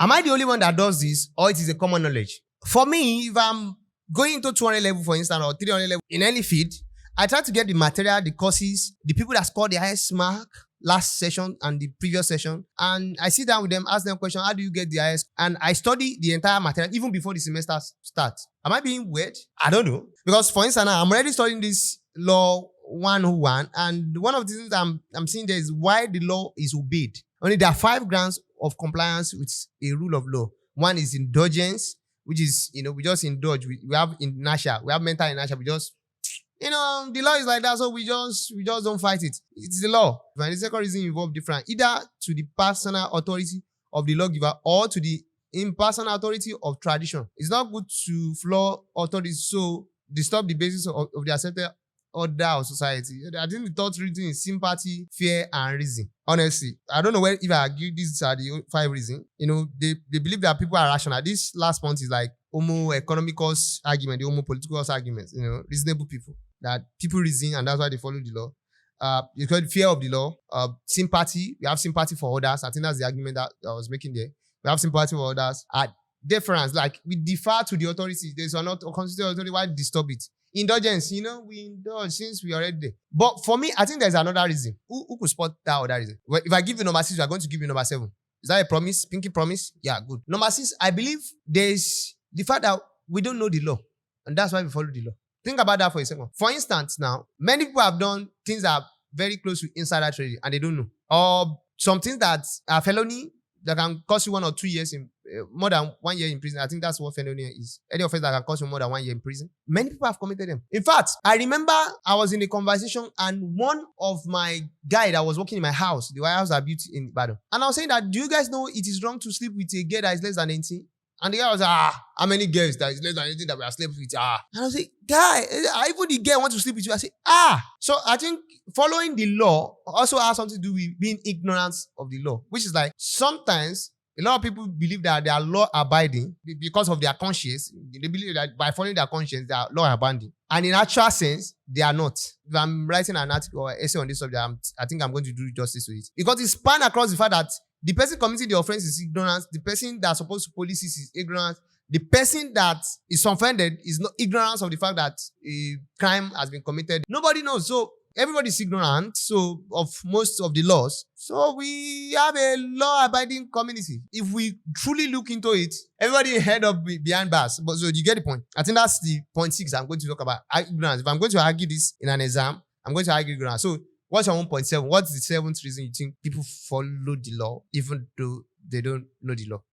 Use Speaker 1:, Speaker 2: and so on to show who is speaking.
Speaker 1: Am I the only one that does this, or it is a common knowledge? For me, if I'm going into 200 level, for instance, or 300 level in any field, I try to get the material, the courses, the people that scored the highest mark last session and the previous session, and I sit down with them, ask them questions, how do you get the highest? And I study the entire material even before the semester starts. Am I being weird? I don't know. Because for instance, I'm already studying this law 101, and one of the things I'm seeing there is why the law is obeyed. Only there are 5 grounds of compliance with a rule of law. One is indulgence, which is, we just indulge. We have inertia, we have mental inertia. We just, the law is like that, so we just don't fight it. It's the law. And the second reason involves different, either to the personal authority of the lawgiver or to the impersonal authority of tradition. It's not good to floor authority, so disturb the basis of the accepted order of society. I think the third reason is sympathy, fear, and reason. Honestly, I don't know if I argue these are the 5 reasons. They believe that people are rational. This last point is like homo economicus argument, the homo politicus argument. Reasonable people. That people reason, and that's why they follow the law. It's called fear of the law. Sympathy. We have sympathy for others. I think that's the argument that I was making there. We have sympathy for others. Deference, like we defer to the authority. There's not a constitutional authority. Why disturb it? Indulgence, we indulge since we are already there. But for me, I think there's another reason. Who could spot that other reason? Well, if I give you number 6, we are going to give you number 7. Is that a promise? Pinky promise? Yeah, good. Number 6, I believe there's the fact that we don't know the law. And that's why we follow the law. Think about that for a second. For instance, now, many people have done things that are very close to insider trading and they don't know. Or some things that are felony that can cost you 1 or 2 years in more than 1 year in prison. I think that's what felony is. Any offense that can cost you more than 1 year in prison. Many people have committed them. In fact, I remember I was in a conversation and one of my guy that was working in my house, the White House I built in Ibadan, and I was saying that, do you guys know it is wrong to sleep with a girl that is less than 18? And the guy was like, how many girls that is less than 18 that we are sleeping with? And I was like, guy, even the girl wants to sleep with you. I say, So I think following the law also has something to do with being ignorant of the law, which is like sometimes a lot of people believe that they are law abiding because of their conscience. They believe that by following their conscience, they are law abiding. And in actual sense, they are not. If I'm writing an article or essay on this subject, I think I'm going to do justice to it. Because it's spanned across the fact that the person committing the offense is ignorant. The person that's supposed to police is ignorant. The person that is offended is not ignorant of the fact that a crime has been committed. Nobody knows. So everybody is ignorant of most of the laws. So we have a law-abiding community. If we truly look into it, everybody head up behind bars. But so you get the point. I think that's the point 6 I'm going to talk about. Ignorance. If I'm going to argue this in an exam, I'm going to argue ignorance. So what's your 1.7? What's the 7th reason you think people follow the law even though they don't know the law?